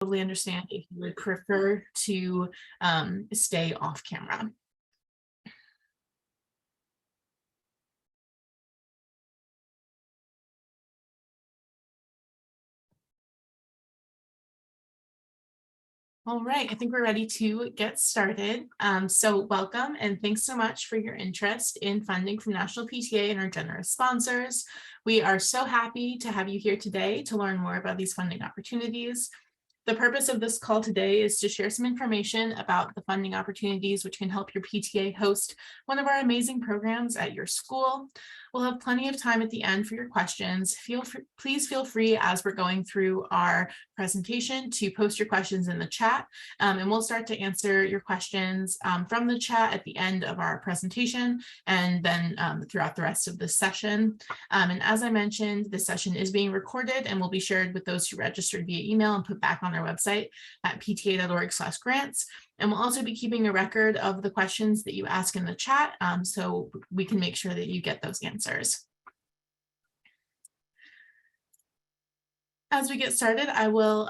totally understand if you would prefer to stay off camera. All right, I think we're ready to get started. So welcome and thanks so much for your interest in funding from National PTA and our generous sponsors. We are so happy to have you here today to learn more about these funding opportunities. The purpose of this call today is to share some information about the funding opportunities which can help your PTA host one of our amazing programs at your school. We'll have plenty of time at the end for your questions. Please feel free as we're going through our presentation to post your questions in the chat, and we'll start to answer your questions from the chat at the end of our presentation and then throughout the rest of this session. And as I mentioned, this session is being recorded and will be shared with those who registered via email and put back on our website at pta.org/grants. And we'll also be keeping a record of the questions that you ask in the chat so we can make sure that you get those answers. As we get started, I will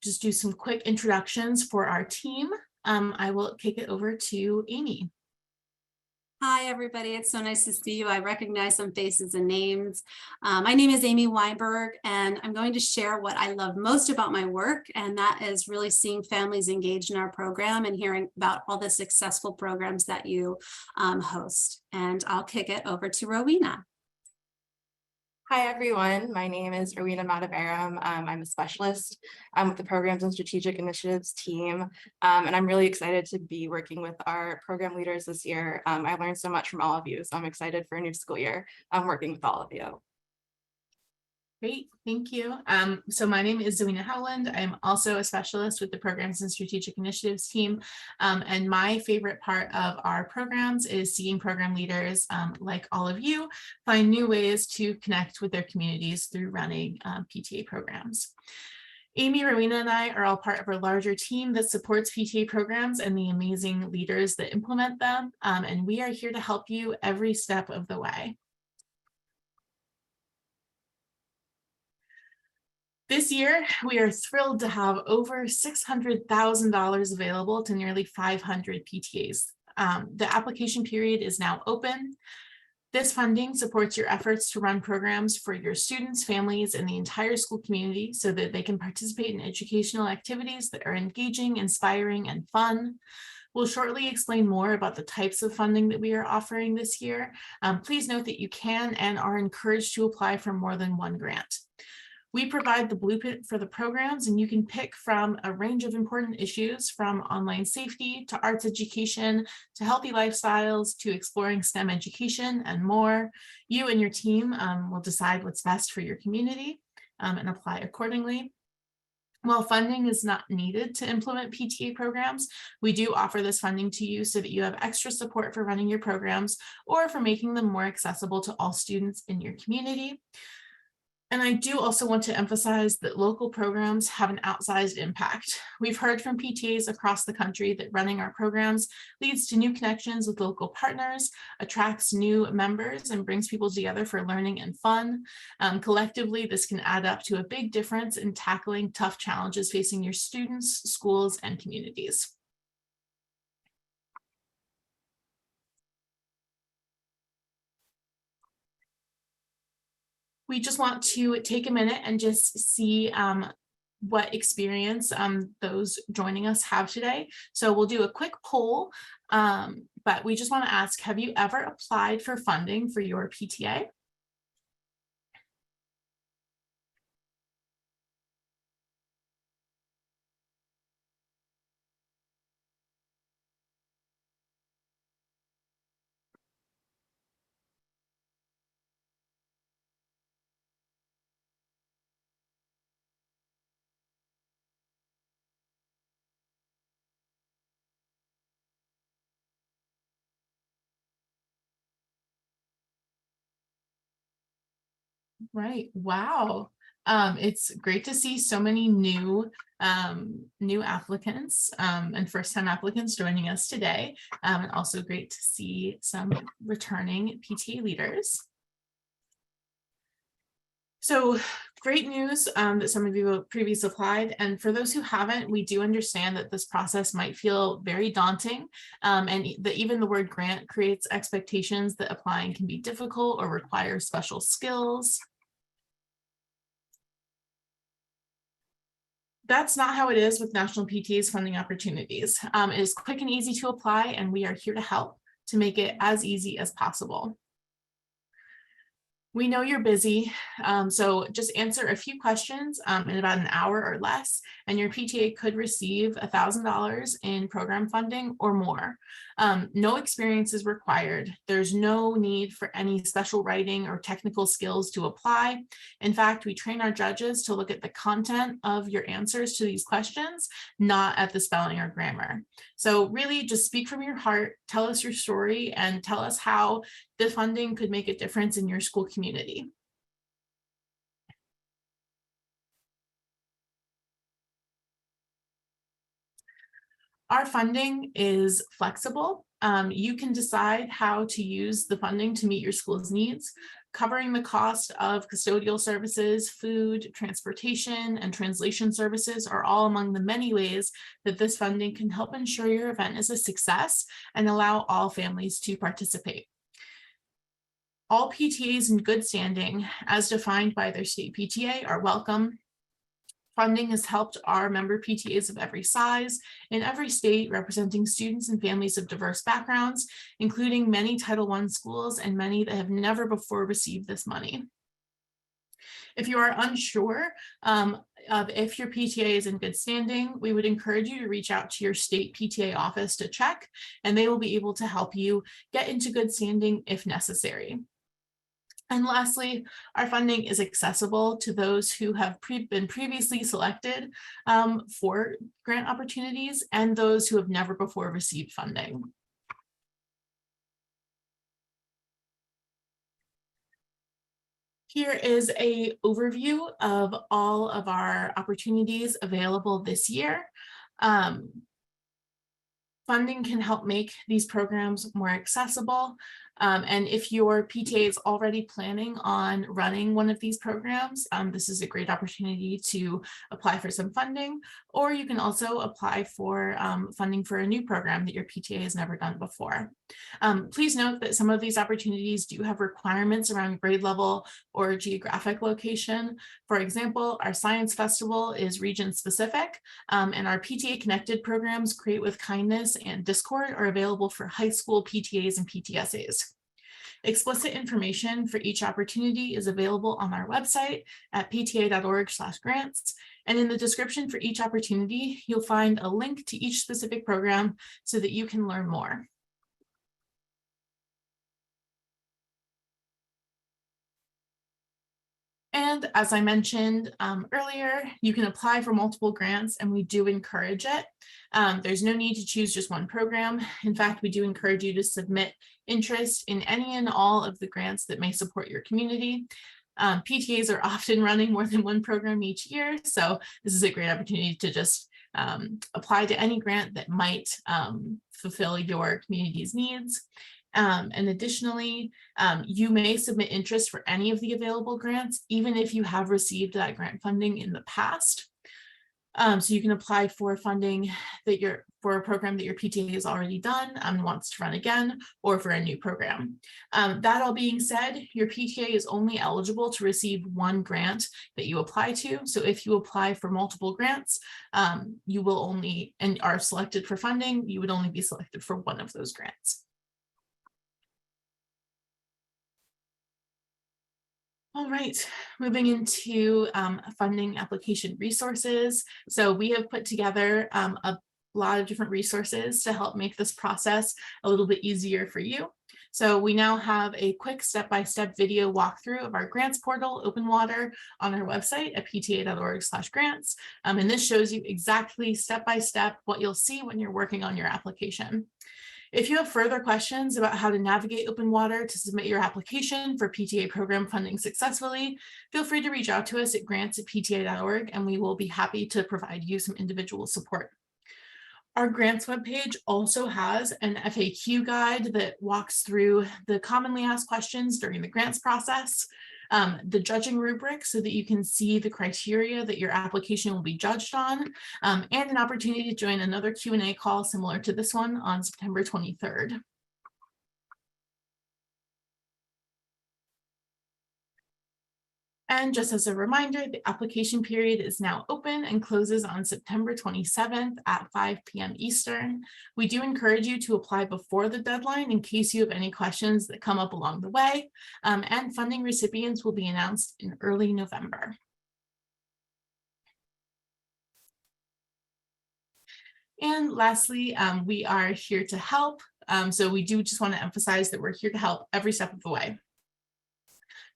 just do some quick introductions for our team. I will kick it over to Amy. Hi, everybody. It's so nice to see you. I recognize some faces and names. My name is Amy Weinberg, and I'm going to share what I love most about my work, and that is really seeing families engaged in our program and hearing about all the successful programs that you host. And I'll kick it over to Rowena. Hi, everyone. My name is Rowena Matabaram. I'm a specialist with the Programs and Strategic Initiatives team, and I'm really excited to be working with our program leaders this year. I learned so much from all of you, so I'm excited for a new school year working with all of you. Great, thank you. So my name is Davina Howland. I'm also a specialist with the Programs and Strategic Initiatives team. And my favorite part of our programs is seeing program leaders like all of you find new ways to connect with their communities through running PTA programs. Amy, Rowena, and I are all part of a larger team that supports PTA programs and the amazing leaders that implement them. And we are here to help you every step of the way. This year, we are thrilled to have over $600,000 available to nearly 500 PTAs. The application period is now open. This funding supports your efforts to run programs for your students, families, and the entire school community so that they can participate in educational activities that are engaging, inspiring, and fun. We'll shortly explain more about the types of funding that we are offering this year. Please note that you can and are encouraged to apply for more than one grant. We provide the blueprint for the programs, and you can pick from a range of important issues from online safety to arts education to healthy lifestyles to exploring STEM education and more. You and your team will decide what's best for your community and apply accordingly. While funding is not needed to implement PTA programs, we do offer this funding to you so that you have extra support for running your programs or for making them more accessible to all students in your community. And I do also want to emphasize that local programs have an outsized impact. We've heard from PTAs across the country that running our programs leads to new connections with local partners, attracts new members, and brings people together for learning and fun. Collectively, this can add up to a big difference in tackling tough challenges facing your students, schools, and communities. We just want to take a minute and just see what experience those joining us have today. So we'll do a quick poll, but we just want to ask, have you ever applied for funding for your PTA? Right. Wow. It's great to see so many new applicants and first-time applicants joining us today. And also great to see some returning PTA leaders. So great news that some of you have previously applied. And for those who haven't, we do understand that this process might feel very daunting, and that even the word grant creates expectations that applying can be difficult or require special skills. That's not how it is with National PTA's funding opportunities. It is quick and easy to apply, and we are here to help to make it as easy as possible. We know you're busy, so just answer a few questions in about an hour or less, and your PTA could receive $1,000 in program funding or more. No experience is required. There's no need for any special writing or technical skills to apply. In fact, we train our judges to look at the content of your answers to these questions, not at the spelling or grammar. So really just speak from your heart, tell us your story, and tell us how the funding could make a difference in your school community. Our funding is flexible. You can decide how to use the funding to meet your school's needs, covering the cost of custodial services, food, transportation, and translation services are all among the many ways that this funding can help ensure your event is a success and allow all families to participate. All PTAs in good standing, as defined by their state PTA, are welcome. Funding has helped our member PTAs of every size in every state, representing students and families of diverse backgrounds, including many Title I schools and many that have never before received this money. If you are unsure of if your PTA is in good standing, we would encourage you to reach out to your state PTA office to check, and they will be able to help you get into good standing if necessary. And lastly, our funding is accessible to those who have been previously selected for grant opportunities and those who have never before received funding. Here is an overview of all of our opportunities available this year. Funding can help make these programs more accessible. And if your PTA is already planning on running one of these programs, this is a great opportunity to apply for some funding, or you can also apply for funding for a new program that your PTA has never done before. Please note that some of these opportunities do have requirements around grade level or geographic location. For example, our science festival is region specific, and our PTA connected programs, Create with Kindness and Discord, are available for high school PTAs and PTSAs. Explicit information for each opportunity is available on our website at pta.org/grants. And in the description for each opportunity, you'll find a link to each specific program so that you can learn more. And as I mentioned earlier, you can apply for multiple grants, and we do encourage it. There's no need to choose just one program. In fact, we do encourage you to submit interest in any and all of the grants that may support your community. PTAs are often running more than one program each year, so this is a great opportunity to just apply to any grant that might fulfill your community's needs. And additionally, you may submit interest for any of the available grants, even if you have received that grant funding in the past. So you can apply for funding that for a program that your PTA has already done and wants to run again, or for a new program. That all being said, your PTA is only eligible to receive one grant that you apply to. So if you apply for multiple grants, you will only, and are selected for funding, you would only be selected for one of those grants. All right, moving into funding application resources. So we have put together a lot of different resources to help make this process a little bit easier for you. So we now have a quick step-by-step video walkthrough of our grants portal, Open Water, on our website at pta.org/grants. And this shows you exactly step-by-step what you'll see when you're working on your application. If you have further questions about how to navigate Open Water to submit your application for PTA program funding successfully, feel free to reach out to us at grants@pta.org, and we will be happy to provide you some individual support. Our grants webpage also has an FAQ guide that walks through the commonly asked questions during the grants process. the judging rubric so that you can see the criteria that your application will be judged on, and an opportunity to join another Q&A call similar to this one on September 23rd. And just as a reminder, the application period is now open and closes on September 27th at 5 p.m. Eastern. We do encourage you to apply before the deadline in case you have any questions that come up along the way, and funding recipients will be announced in early November. And lastly, we are here to help. So we do just want to emphasize that we're here to help every step of the way.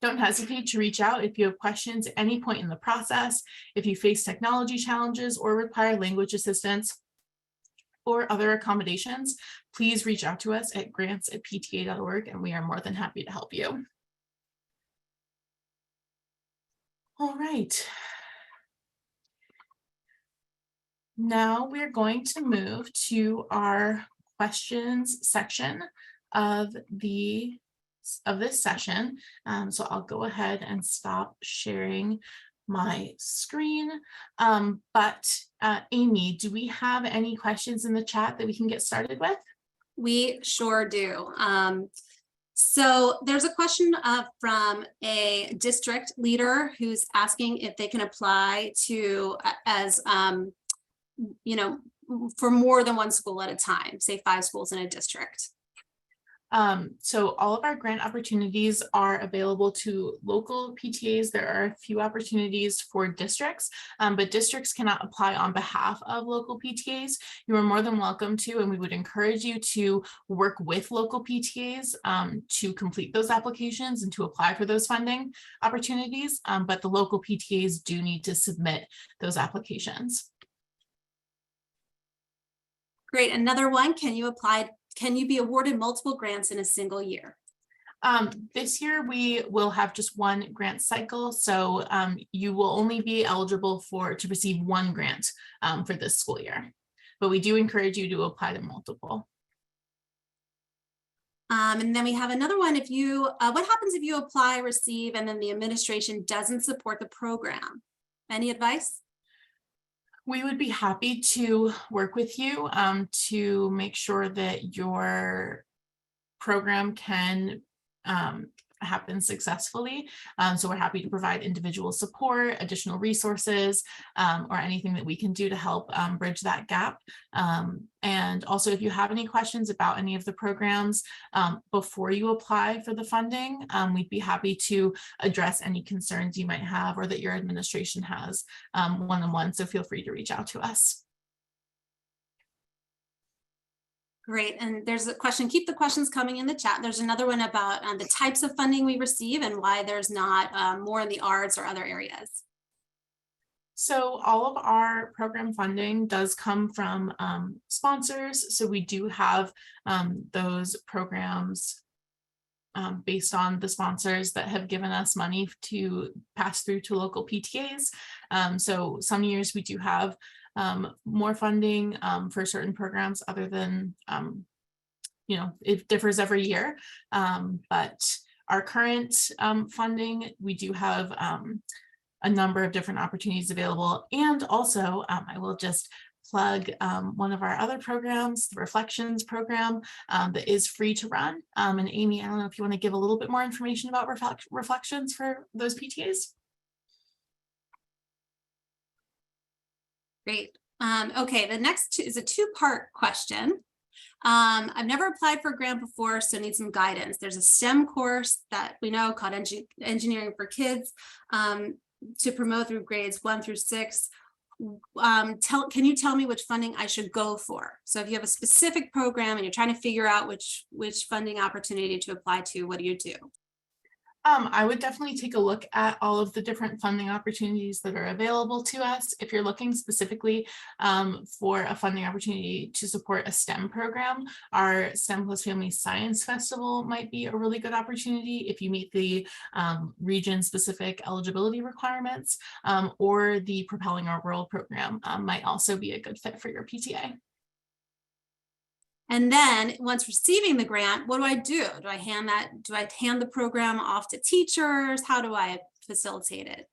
Don't hesitate to reach out if you have questions at any point in the process, if you face technology challenges or require language assistance or other accommodations. Please reach out to us at grants@pta.org and we are more than happy to help you. All right. Now we're going to move to our questions section of this session. So I'll go ahead and stop sharing my screen. Amy, do we have any questions in the chat that we can get started with? We sure do. So there's a question from a district leader who's asking if they can apply to for more than one school at a time, say 5 schools in a district. So all of our grant opportunities are available to local PTAs. There are a few opportunities for districts, but districts cannot apply on behalf of local PTAs. You are more than welcome to, and we would encourage you to work with local PTAs to complete those applications and to apply for those funding opportunities. But the local PTAs do need to submit those applications. Great. Another one, can you be awarded multiple grants in a single year? This year we will have just one grant cycle, so you will only be eligible to receive one grant for this school year, but we do encourage you to apply to multiple. And then we have another one. What happens if you apply, receive, and then the administration doesn't support the program? Any advice? We would be happy to work with you to make sure that your program can happen successfully. So we're happy to provide individual support, additional resources, or anything that we can do to help bridge that gap. And also, if you have any questions about any of the programs before you apply for the funding, we'd be happy to address any concerns you might have or that your administration has one-on-one. So feel free to reach out to us. Great. And there's a question, keep the questions coming in the chat. There's another one about the types of funding we receive and why there's not more in the arts or other areas. So all of our program funding does come from sponsors. So we do have those programs based on the sponsors that have given us money to pass through to local PTAs. So some years we do have more funding for certain programs other than, it differs every year. But our current funding, we do have a number of different opportunities available. And also, I will just plug one of our other programs, the Reflections program, that is free to run. And Amy, I don't know if you want to give a little bit more information about Reflections for those PTAs. Great. Okay, the next is a 2-part question. I've never applied for a grant before, so need some guidance. There's a STEM course that we know called Engineering for Kids to promote through grades 1 through 6. Can you tell me which funding I should go for? So if you have a specific program and you're trying to figure out which funding opportunity to apply to, what do you do? I would definitely take a look at all of the different funding opportunities that are available to us. If you're looking specifically for a funding opportunity to support a STEM program, our STEM Plus Family Science Festival might be a really good opportunity if you meet the region-specific eligibility requirements, or the Propelling Our World program might also be a good fit for your PTA. And then once receiving the grant, what do I do? Do I hand the program off to teachers? How do I facilitate it?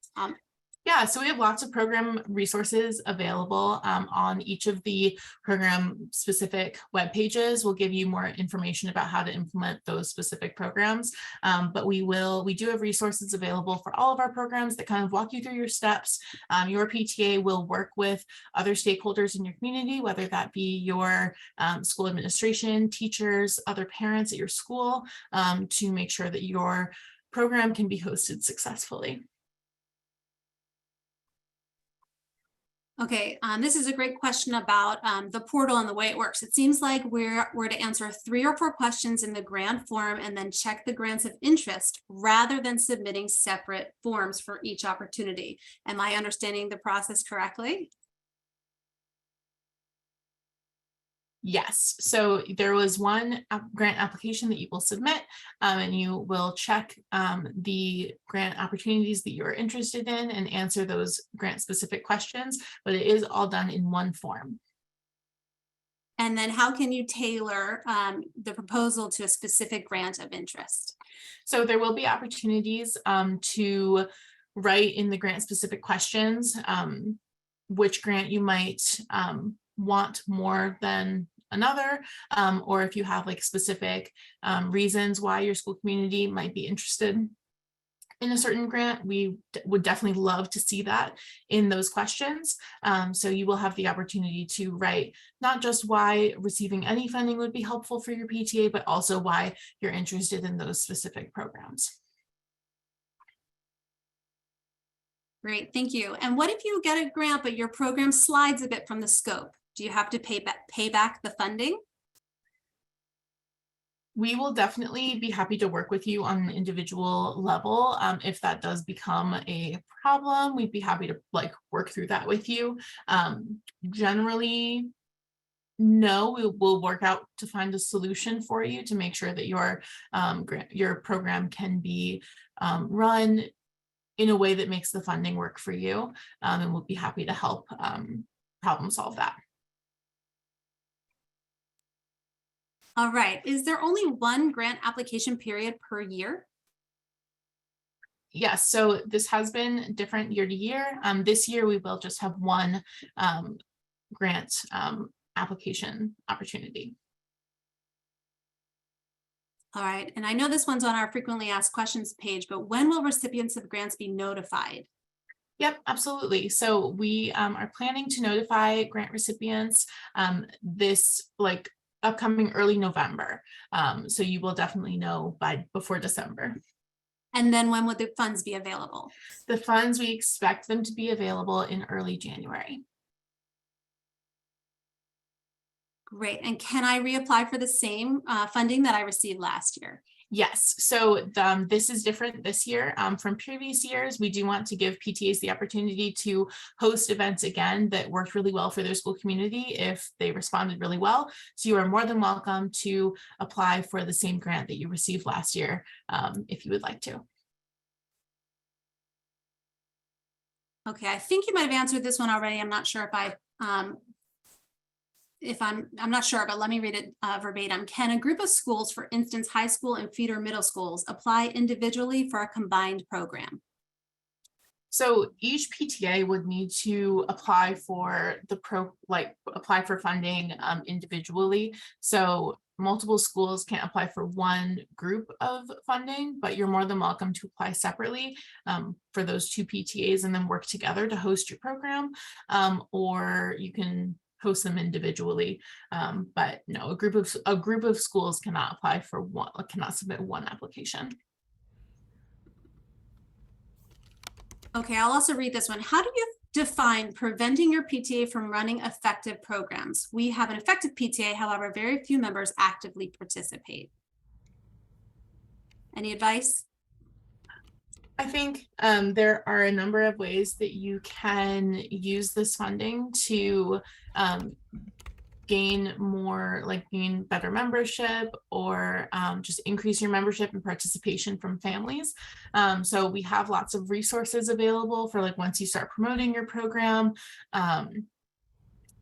Yeah, so we have lots of program resources available on each of the program specific web pages. We'll give you more information about how to implement those specific programs. But we do have resources available for all of our programs that kind of walk you through your steps. Your PTA will work with other stakeholders in your community, whether that be your school administration, teachers, other parents at your school, to make sure that your program can be hosted successfully. Okay, this is a great question about the portal and the way it works. It seems like we're to answer 3 or 4 questions in the grant form and then check the grants of interest rather than submitting separate forms for each opportunity. Am I understanding the process correctly? Yes, so there was one grant application that you will submit and you will check the grant opportunities that you're interested in and answer those grant specific questions, but it is all done in one form. And then how can you tailor the proposal to a specific grant of interest? So there will be opportunities to write in the grant specific questions which grant you might want more than another, or if you have like specific reasons why your school community might be interested in a certain grant, we would definitely love to see that in those questions. So you will have the opportunity to write not just why receiving any funding would be helpful for your PTA, but also why you're interested in those specific programs. Great, thank you. And what if you get a grant, but your program slides a bit from the scope? Do you have to pay back the funding? We will definitely be happy to work with you on an individual level. If that does become a problem, we'd be happy to work through that with you. Generally, no, we will work out to find a solution for you to make sure that your program can be run in a way that makes the funding work for you, and we'll be happy to help problem solve that. All right, is there only one grant application period per year? Yes, so this has been different year to year. This year we will just have one grant application opportunity. All right, and I know this one's on our frequently asked questions page, but when will recipients of grants be notified? Yep, absolutely. So we are planning to notify grant recipients this upcoming early November. So you will definitely know before December. And then when would the funds be available? The funds, we expect them to be available in early January. Great. And can I reapply for the same funding that I received last year? Yes, so this is different this year from previous years. We do want to give PTAs the opportunity to host events again that worked really well for their school community if they responded really well. So you are more than welcome to apply for the same grant that you received last year if you would like to. Okay, I think you might have answered this one already. I'm not sure if I'm not sure, but let me read it verbatim. Can a group of schools, for instance, high school and feeder middle schools, apply individually for a combined program? So each PTA would need to apply for apply for funding individually. So multiple schools can't apply for one group of funding, but you're more than welcome to apply separately for those 2 PTAs and then work together to host your program, or you can host them individually, but no, a group of schools cannot apply for cannot submit one application. Okay, I'll also read this one. How do you define preventing your PTA from running effective programs? We have an effective PTA, however, very few members actively participate. Any advice? I think there are a number of ways that you can use this funding to gain better membership or just increase your membership and participation from families. So we have lots of resources available for once you start promoting your program.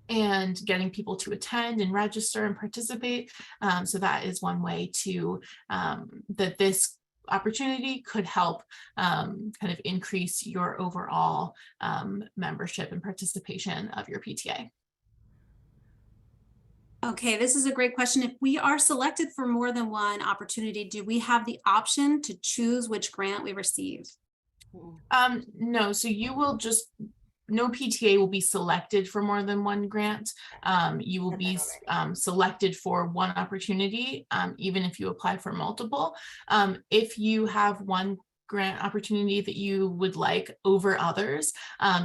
and getting people to attend and register and participate. So that is one way to that this opportunity could help kind of increase your overall membership and participation of your PTA. Okay, this is a great question. If we are selected for more than one opportunity, do we have the option to choose which grant we receive? No, so you will just, no PTA will be selected for more than one grant. You will be selected for one opportunity, even if you apply for multiple. If you have one grant opportunity that you would like over others,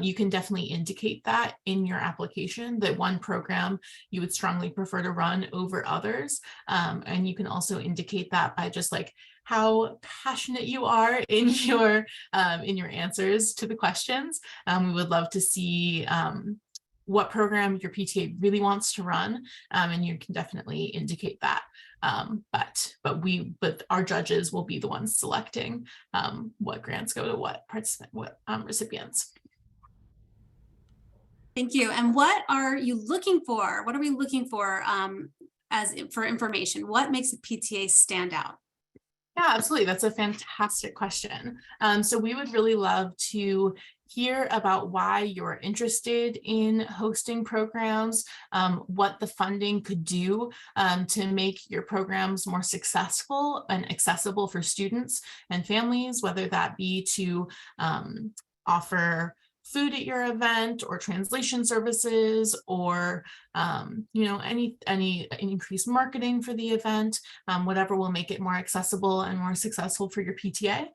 you can definitely indicate that in your application, that one program you would strongly prefer to run over others. And you can also indicate that by just like how passionate you are in your answers to the questions. We would love to see what program your PTA really wants to run, and you can definitely indicate that. But our judges will be the ones selecting what grants go to what recipients. Thank you. And what are you looking for? What are we looking for for information? What makes a PTA stand out? Yeah, absolutely. That's a fantastic question. So we would really love to hear about why you're interested in hosting programs, what the funding could do to make your programs more successful and accessible for students and families, whether that be to offer food at your event or translation services, or any increased marketing for the event, whatever will make it more accessible and more successful for your PTA.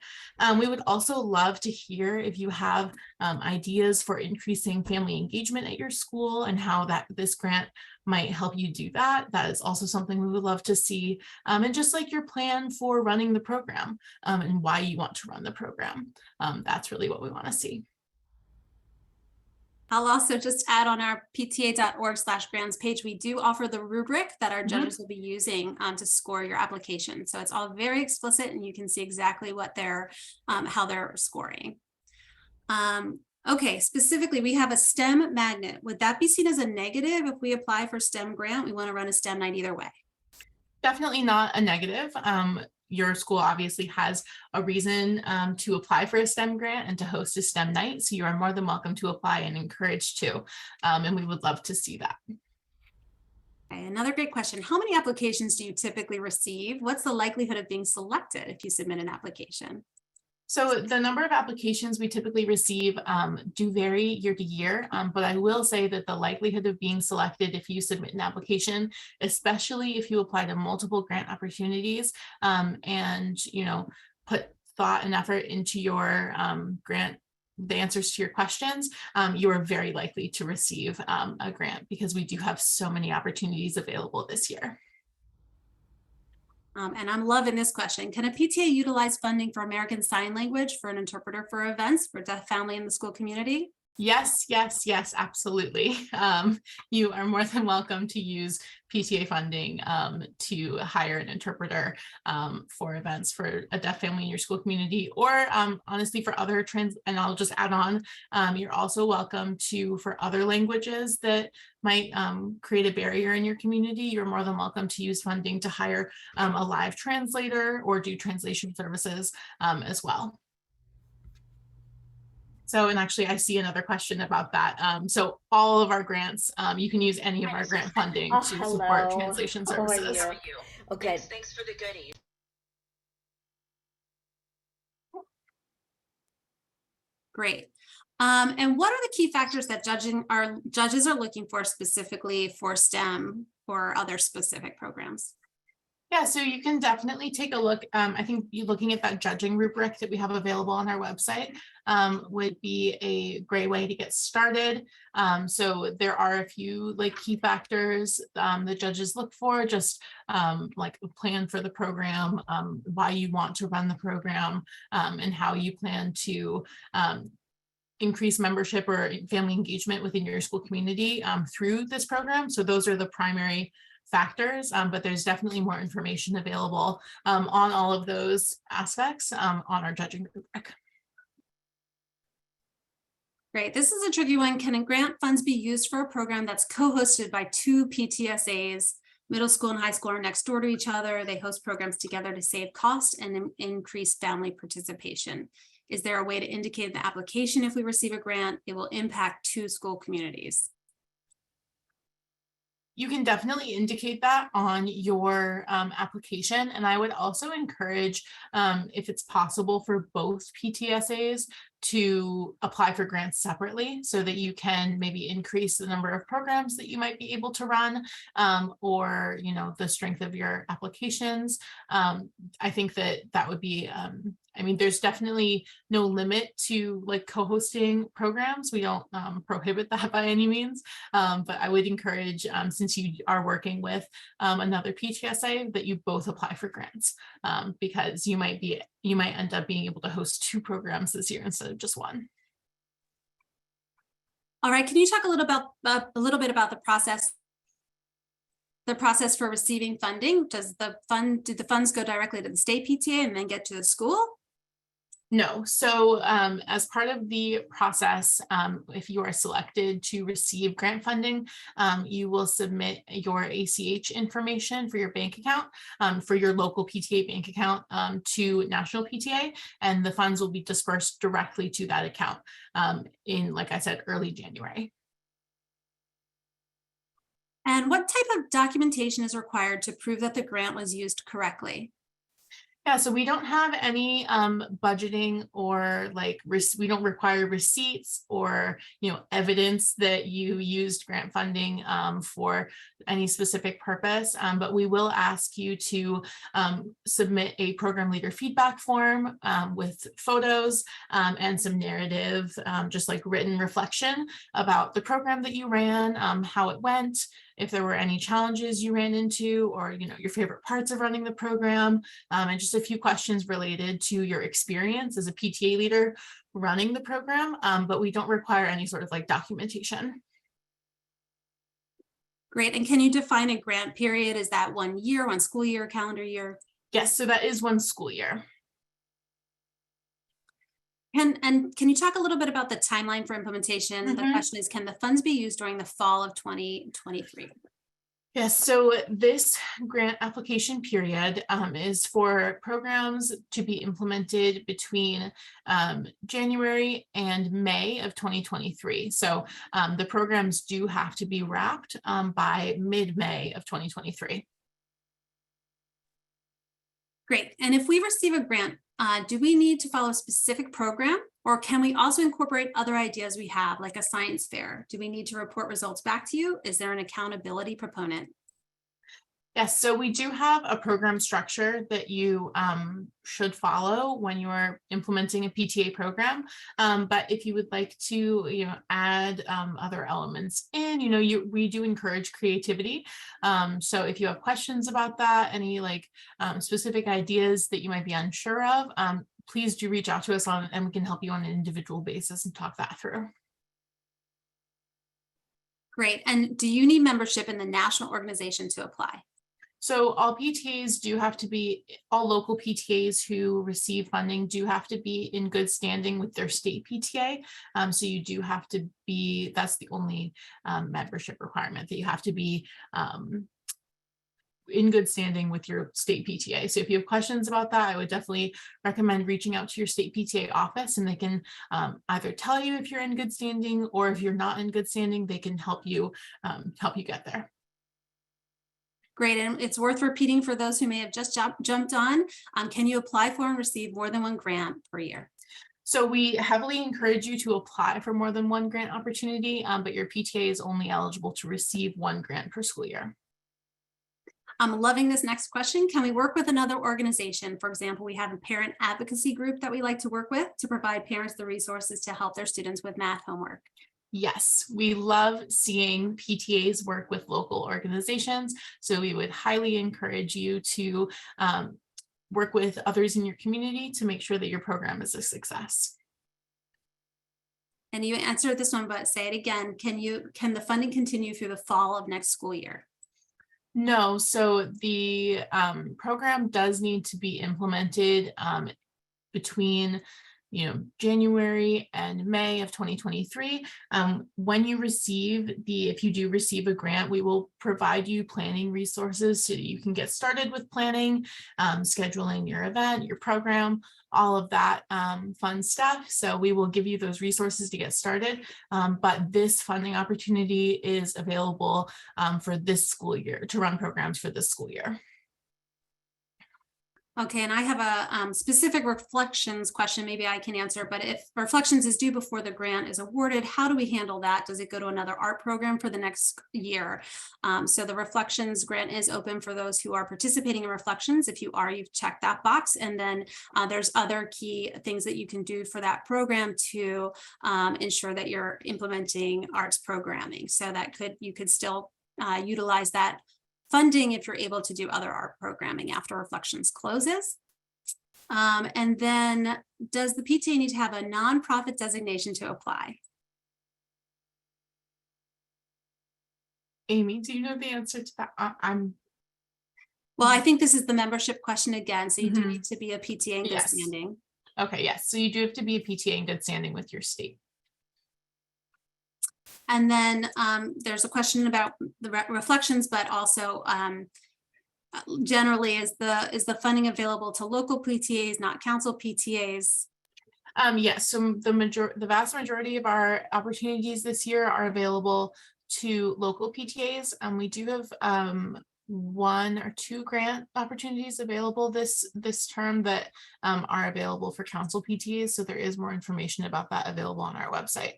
We would also love to hear if you have ideas for increasing family engagement at your school and how this grant might help you do that. That is also something we would love to see. And just like your plan for running the program and why you want to run the program. That's really what we want to see. I'll also just add on our pta.org/grants page, we do offer the rubric that our judges will be using to score your application. So it's all very explicit and you can see exactly what how they're scoring. Okay, specifically, we have a STEM magnet. Would that be seen as a negative if we apply for STEM grant? We want to run a STEM night either way. Definitely not a negative. Your school obviously has a reason to apply for a STEM grant and to host a STEM night. So you are more than welcome to apply and encouraged to. And we would love to see that. Okay, another great question. How many applications do you typically receive? What's the likelihood of being selected if you submit an application? So the number of applications we typically receive do vary year to year, but I will say that the likelihood of being selected if you submit an application, especially if you apply to multiple grant opportunities and put thought and effort into your grant, the answers to your questions, you are very likely to receive a grant because we do have so many opportunities available this year. And I'm loving this question. Can a PTA utilize funding for American Sign Language for an interpreter for events for deaf family in the school community? Yes, absolutely. You are more than welcome to use PTA funding to hire an interpreter for events for a deaf family in your school community, or honestly for other and I'll just add on, you're also welcome to, for other languages that might create a barrier in your community, you're more than welcome to use funding to hire a live translator or do translation services as well. So, and actually I see another question about that. So all of our grants, you can use any of our grant funding to support translation services. How are you? Okay. Thanks for the goodies. Great. And what are the key factors that judges are looking for specifically for STEM or other specific programs? Yeah, so you can definitely take a look. I think you looking at that judging rubric that we have available on our website would be a great way to get started. So there are a few key factors the judges look for, just like a plan for the program, why you want to run the program, and how you plan to increase membership or family engagement within your school community through this program. So those are the primary factors, but there's definitely more information available on all of those aspects on our judging rubric. Great. This is a tricky one. Can grant funds be used for a program that's co-hosted by two PTSAs? Middle school and high school are next door to each other. They host programs together to save cost and increase family participation. Is there a way to indicate in the application if we receive a grant, it will impact two school communities? You can definitely indicate that on your application. And I would also encourage, if it's possible for both PTSAs to apply for grants separately so that you can maybe increase the number of programs that you might be able to run, or, you know, the strength of your applications. I think that would be, I mean, there's definitely no limit to like co-hosting programs. We don't prohibit that by any means, but I would encourage, since you are working with another PTSA, that you both apply for grants, because you might end up being able to host two programs this year instead of just one. All right, can you talk a little bit about the process? The process for receiving funding? Do the funds go directly to the state PTA and then get to the school? No. So as part of the process, if you are selected to receive grant funding, you will submit your ACH information for your bank account, for your local PTA bank account, to National PTA, and the funds will be dispersed directly to that account in, like I said, early January. And what type of documentation is required to prove that the grant was used correctly? Yeah, so we don't have any budgeting or like we don't require receipts or, you know, evidence that you used grant funding for any specific purpose, but we will ask you to submit a program leader feedback form with photos and some narrative, just like written reflection about the program that you ran, how it went, if there were any challenges you ran into, or, you know, your favorite parts of running the program, and just a few questions related to your experience as a PTA leader running the program, but we don't require any sort of like documentation. Great. And can you define a grant period? Is that 1 year, 1 school year, calendar year? Yes, so that is 1 school year. And can you talk a little bit about the timeline for implementation? The question is, can the funds be used during the fall of 2023? Yes, so this grant application period is for programs to be implemented between January and May of 2023. So the programs do have to be wrapped by mid-May of 2023. Great. And if we receive a grant, do we need to follow a specific program, or can we also incorporate other ideas we have, like a science fair? Do we need to report results back to you? Is there an accountability proponent? Yes, so we do have a program structure that you should follow when you are implementing a PTA program. But if you would like to, you know, add other elements in, you know, we do encourage creativity. So if you have questions about that, any like specific ideas that you might be unsure of, please do reach out to us and we can help you on an individual basis and talk that through. Great. And do you need membership in the national organization to apply? So all PTAs do have to be, all local PTAs who receive funding do have to be in good standing with their state PTA. So you do have to be, that's the only membership requirement, that you have to be in good standing with your state PTA. So if you have questions about that, I would definitely recommend reaching out to your state PTA office, and they can either tell you if you're in good standing, or if you're not in good standing, they can help you get there. Great, and it's worth repeating for those who may have just jumped on. Can you apply for and receive more than 1 grant per year? So we heavily encourage you to apply for more than 1 grant opportunity, but your PTA is only eligible to receive 1 grant per school year. I'm loving this next question. Can we work with another organization? For example, we have a parent advocacy group that we like to work with to provide parents the resources to help their students with math homework. Yes, we love seeing PTAs work with local organizations. So we would highly encourage you to work with others in your community to make sure that your program is a success. And you answered this one, but say it again. Can the funding continue through the fall of next school year? No, so the program does need to be implemented between January and May of 2023. When you if you do receive a grant, we will provide you planning resources so that you can get started with planning, scheduling your event, your program, all of that fun stuff. So we will give you those resources to get started. But this funding opportunity is available for this school year, to run programs for this school year. Okay, and I have a specific reflections question maybe I can answer, but if reflections is due before the grant is awarded, how do we handle that? Does it go to another art program for the next year? So the reflections grant is open for those who are participating in reflections. If you are, you've checked that box. And then there's other key things that you can do for that program to ensure that you're implementing arts programming. So that you could still utilize that funding if you're able to do other art programming after reflections closes. And then does the PTA need to have a nonprofit designation to apply? Amy, do you know the answer to that? Well, I think this is the membership question again. So you do Mhm. need to be a PTA in good Yes. standing. Okay, yes. So you do have to be a PTA in good standing with your state. And then there's a question about the reflections, but also generally is the funding available to local PTAs, not council PTAs? Yes, so the vast majority of our opportunities this year are available to local PTAs. We do have 1 or 2 grant opportunities available this term that are available for council PTAs. So there is more information about that available on our website.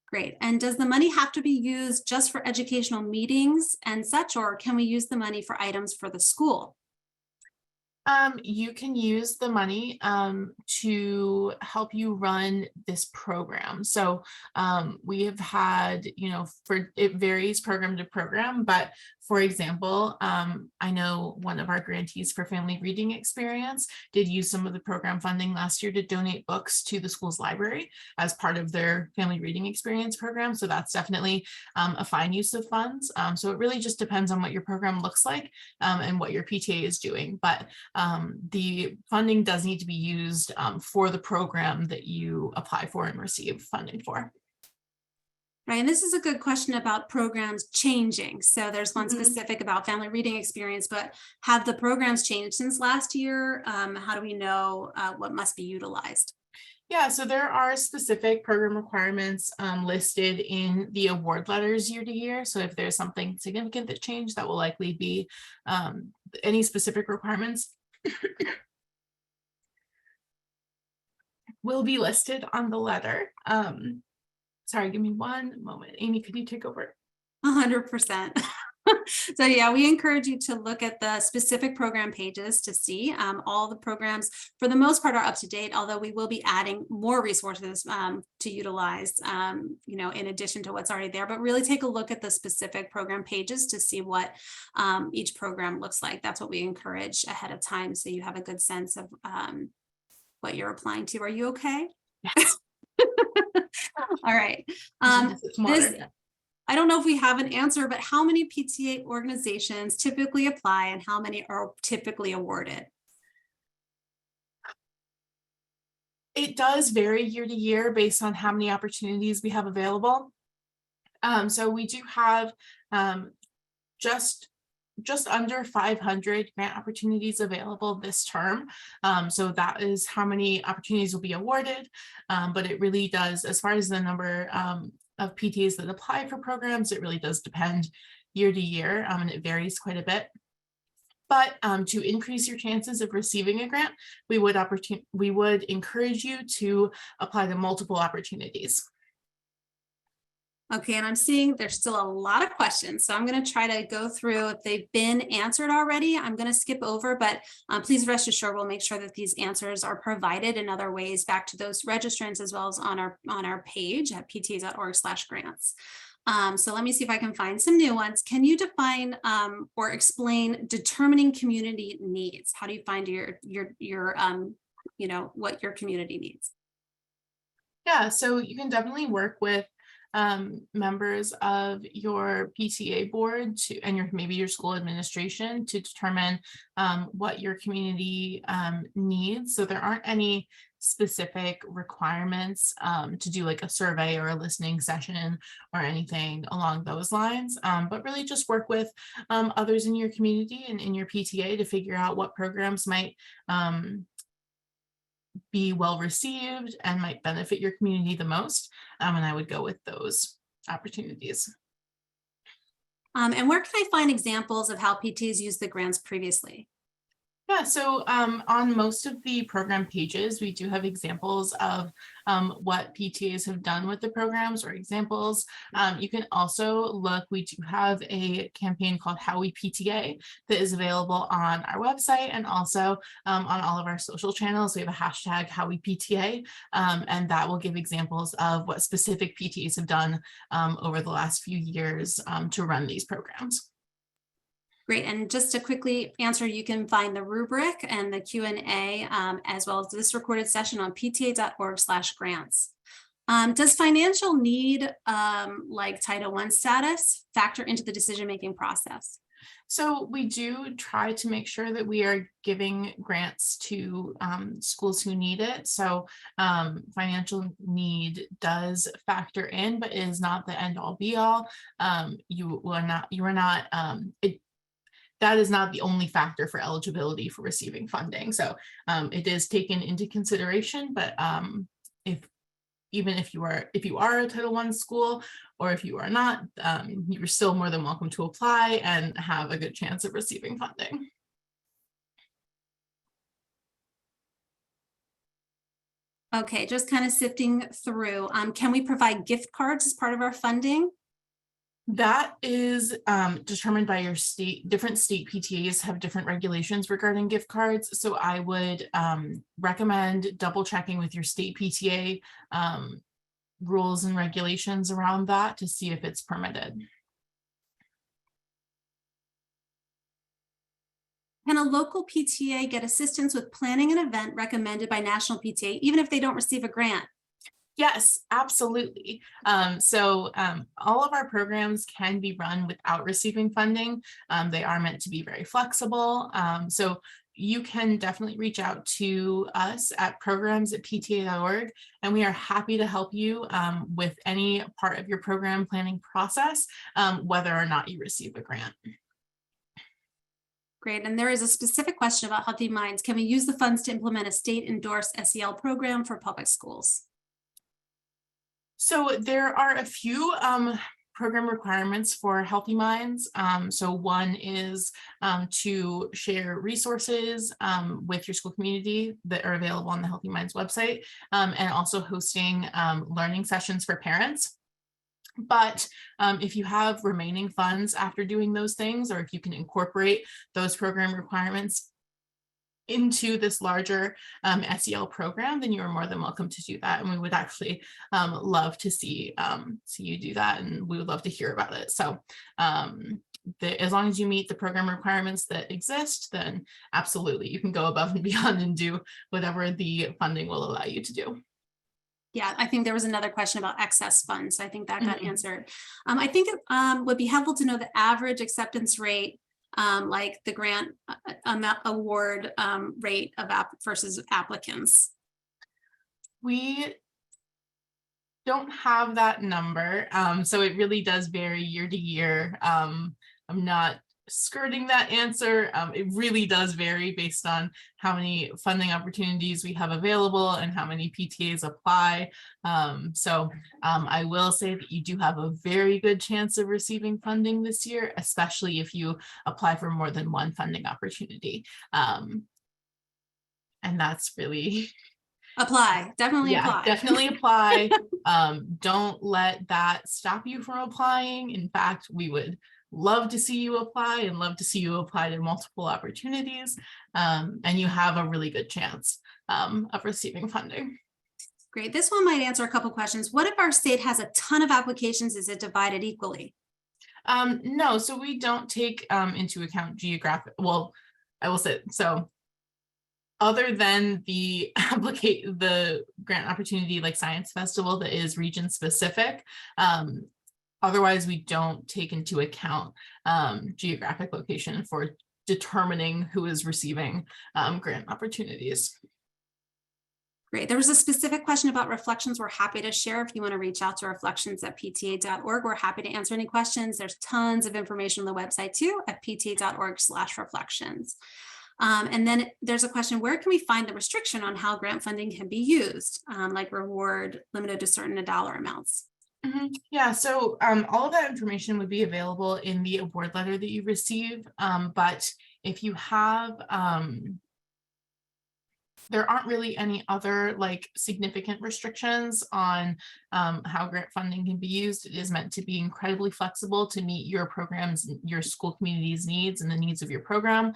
Great. And does the money have to be used just for educational meetings and such, or can we use the money for items for the school? You can use the money to help you run this program. So we have had, it varies program to program, but for example, I know one of our grantees for Family Reading Experience did use some of the program funding last year to donate books to the school's library as part of their Family Reading Experience program. So that's definitely a fine use of funds. So it really just depends on what your program looks like and what your PTA is doing. But the funding does need to be used for the program that you apply for and receive funding for. Right, and this is a good question about programs changing. So there's one specific about Family Reading Experience, but have the programs changed since last year? How do we know what must be utilized? Yeah, so there are specific program requirements listed in the award letters year to year. So if there's something significant that changed, that will likely be any specific requirements will be listed on the letter. Sorry, give me one moment. Amy, could you take over? 100%. So yeah, we encourage you to look at the specific program pages to see all the programs for the most part are up to date, although we will be adding more resources to utilize, in addition to what's already there, but really take a look at the specific program pages to see what each program looks like. That's what we encourage ahead of time. So you have a good sense of what you're applying to. Are you okay? Yes. All right. I don't know if we have an answer, but how many PTA organizations typically apply and how many are typically awarded? It does vary year to year based on how many opportunities we have available. So we do have just under 500 grant opportunities available this term. So that is how many opportunities will be awarded. But it really does, as far as the number of PTAs that apply for programs, it really does depend year to year, and it varies quite a bit. But to increase your chances of receiving a grant, we would encourage you to apply to multiple opportunities. Okay, and I'm seeing there's still a lot of questions, so I'm going to try to go through. If they've been answered already, I'm going to skip over, but please rest assured we'll make sure that these answers are provided in other ways back to those registrants as well as on our page at ptas.org/grants. So let me see if I can find some new ones. Can you define or explain determining community needs? How do you find what your community needs? Yeah, so you can definitely work with members of your PTA board and maybe your school administration to determine what your community needs. So there aren't any specific requirements to do like a survey or a listening session or anything along those lines, but really just work with others in your community and in your PTA to figure out what programs might be well received and might benefit your community the most. And I would go with those opportunities. And where can I find examples of how PTAs used the grants previously? Yeah, so on most of the program pages, we do have examples of what PTAs have done with the programs or examples. You can also look, we do have a campaign called How We PTA that is available on our website and also on all of our social channels. We have a hashtag How We PTA, and that will give examples of what specific PTAs have done over the last few years to run these programs. Great, and just to quickly answer, you can find the rubric and the Q&A as well as this recorded session on pta.org/grants. Does financial need like Title I status factor into the decision-making process? So we do try to make sure that we are giving grants to schools who need it. So financial need does factor in, but is not the end all be all. That is not the only factor for eligibility for receiving funding. So it is taken into consideration, but if you are a Title I school, or if you are not, you're still more than welcome to apply and have a good chance of receiving funding. Okay, just kind of sifting through. Can we provide gift cards as part of our funding? That is determined by your state. Different state PTAs have different regulations regarding gift cards. So I would recommend double checking with your state PTA rules and regulations around that to see if it's permitted. Can a local PTA get assistance with planning an event recommended by National PTA, even if they don't receive a grant? Yes, absolutely. All of our programs can be run without receiving funding. They are meant to be very flexible. So you can definitely reach out to us at programs@pta.org, and we are happy to help you with any part of your program planning process, whether or not you receive a grant. Great, and there is a specific question about Healthy Minds. Can we use the funds to implement a state-endorsed SEL program for public schools? So there are a few program requirements for Healthy Minds. So one is to share resources with your school community that are available on the Healthy Minds website, and also hosting learning sessions for parents. But if you have remaining funds after doing those things, or if you can incorporate those program requirements into this larger SEL program, then you are more than welcome to do that. And we would actually love to see you do that, and we would love to hear about it. So as long as you meet the program requirements that exist, then absolutely you can go above and beyond and do whatever the funding will allow you to do. Yeah, I think there was another question about excess funds. So I think that got answered. I think it would be helpful to know the average acceptance rate, like the grant award rate of versus applicants. We don't have that number, so it really does vary year to year. I'm not skirting that answer. It really does vary based on how many funding opportunities we have available and how many PTAs apply. I will say that you do have a very good chance of receiving funding this year, especially if you apply for more than one funding opportunity. And that's really... Definitely apply. Don't let that stop you from applying. In fact, we would love to see you apply and love to see you apply to multiple opportunities, and you have a really good chance of receiving funding. Great. This one might answer a couple questions. What if our state has a ton of applications? Is it divided equally? No, so we don't take into account geographic. Well, I will say so. other than the the grant opportunity like science festival that is region specific, otherwise we don't take into account geographic location for determining who is receiving grant opportunities. Great. There was a specific question about reflections. We're happy to share. If you want to reach out to reflections@pta.org, we're happy to answer any questions. There's tons of information on the website too at pta.org/reflections. And then there's a question, where can we find the restriction on how grant funding can be used, like reward limited to certain dollar amounts? Yeah, so all of that information would be available in the award letter that you receive. But if you have, there aren't really any other like significant restrictions on how grant funding can be used. It is meant to be incredibly flexible to meet your programs, your school community's needs and the needs of your program.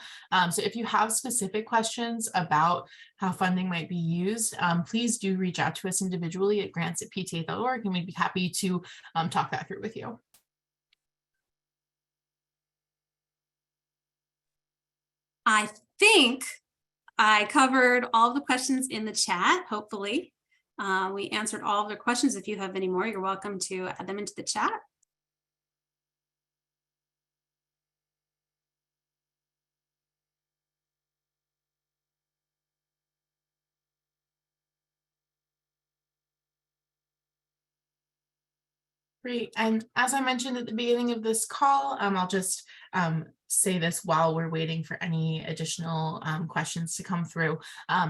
So if you have specific questions about how funding might be used, please do reach out to us individually at grants@pta.org, and we'd be happy to talk that through with you. I think I covered all the questions in the chat, hopefully. We answered all of the questions. If you have any more, you're welcome to add them into the chat. Great. And as I mentioned at the beginning of this call, I'll just say this while we're waiting for any additional questions to come through.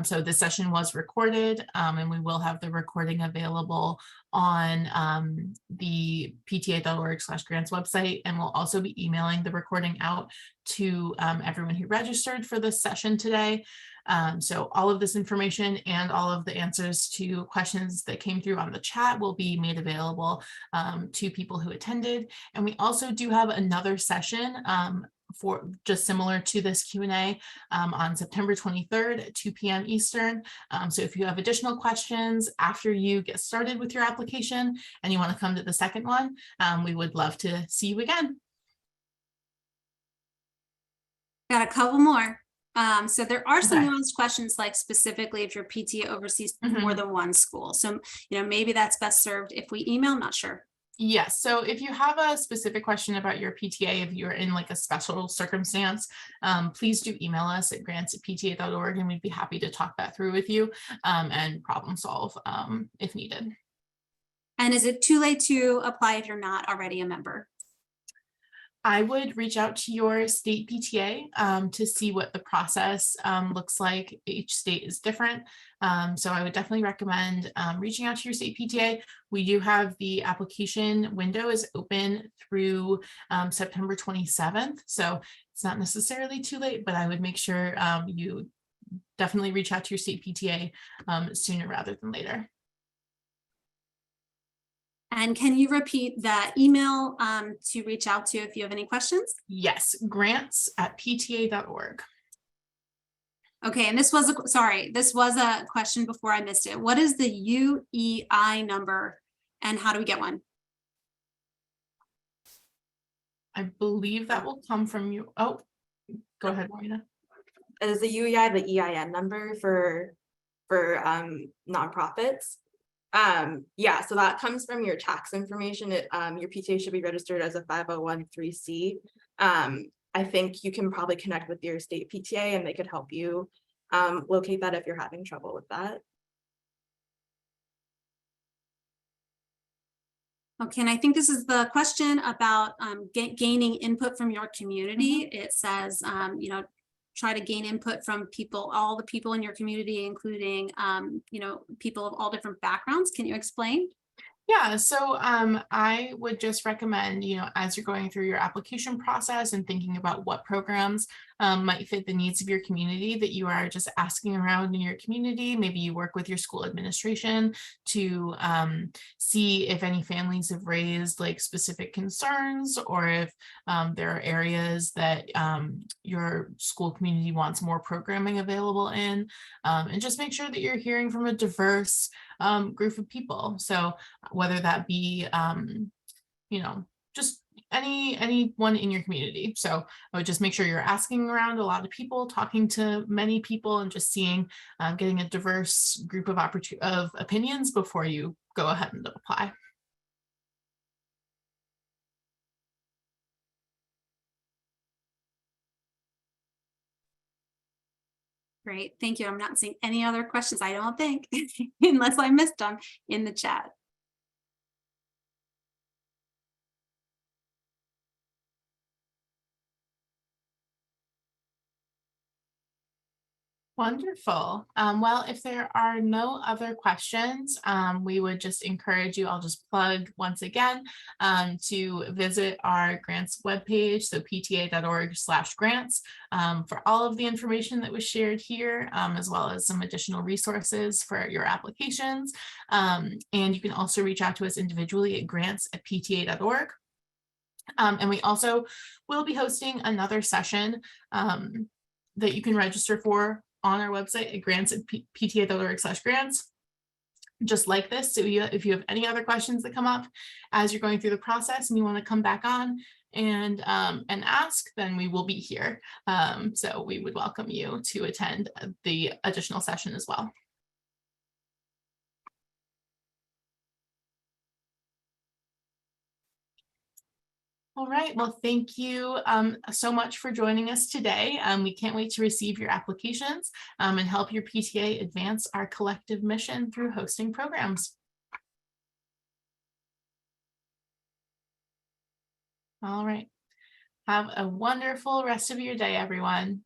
So this session was recorded, and we will have the recording available on the pta.org/grants website, and we'll also be emailing the recording out to everyone who registered for this session today. So all of this information and all of the answers to questions that came through on the chat will be made available to people who attended. And we also do have another session for just similar to this Q&A on September 23rd at 2 p.m. Eastern. So if you have additional questions after you get started with your application and you want to come to the second one, we would love to see you again. Got a couple more. So there are some Okay. nuanced questions, like specifically if your PTA oversees more than one school. So, maybe that's best served if we email, not sure. Yes, so if you have a specific question about your PTA, if you're in like a special circumstance, please do email us at grants@pta.org, and we'd be happy to talk that through with you and problem solve if needed. And is it too late to apply if you're not already a member? I would reach out to your state PTA to see what the process looks like. Each state is different. So I would definitely recommend reaching out to your state PTA. We do have the application window is open through September 27th. So it's not necessarily too late, but I would make sure you definitely reach out to your state PTA sooner rather than later. And can you repeat that email to reach out to if you have any questions? Yes, grants@pta.org. Okay, and this was a question before I missed it. What is the UEI number and how do we get one? I believe that will come from you. Oh, go ahead, Marina. Is the UEI the EIN number for nonprofits? Yeah, so that comes from your tax information. Your PTA should be registered as a 501(c). I think you can probably connect with your state PTA and they could help you locate that if you're having trouble with that. Okay, and I think this is the question about gaining input from your community. It says, try to gain input from all the people in your community, including, people of all different backgrounds. Can you explain? Yeah, so I would just recommend, as you're going through your application process and thinking about what programs might fit the needs of your community, that you are just asking around in your community. Maybe you work with your school administration to see if any families have raised like specific concerns, or if there are areas that your school community wants more programming available in, and just make sure that you're hearing from a diverse group of people. So whether that be, just anyone in your community. So I would just make sure you're asking around a lot of people, talking to many people, and just seeing, getting a diverse group of opinions before you go ahead and apply. Great, thank you. I'm not seeing any other questions, I don't think, unless I missed them in the chat. Wonderful. Well, if there are no other questions, we would just encourage you, I'll just plug once again, to visit our grants webpage, so pta.org/grants, for all of the information that was shared here, as well as some additional resources for your applications. And you can also reach out to us individually at grants@pta.org. And we also will be hosting another session that you can register for on our website at grants@pta.org/grants, just like this. So if you have any other questions that come up as you're going through the process and you want to come back on and ask, then we will be here. So we would welcome you to attend the additional session as well. All right, well, thank you so much for joining us today. We can't wait to receive your applications and help your PTA advance our collective mission through hosting programs. All right, have a wonderful rest of your day, everyone.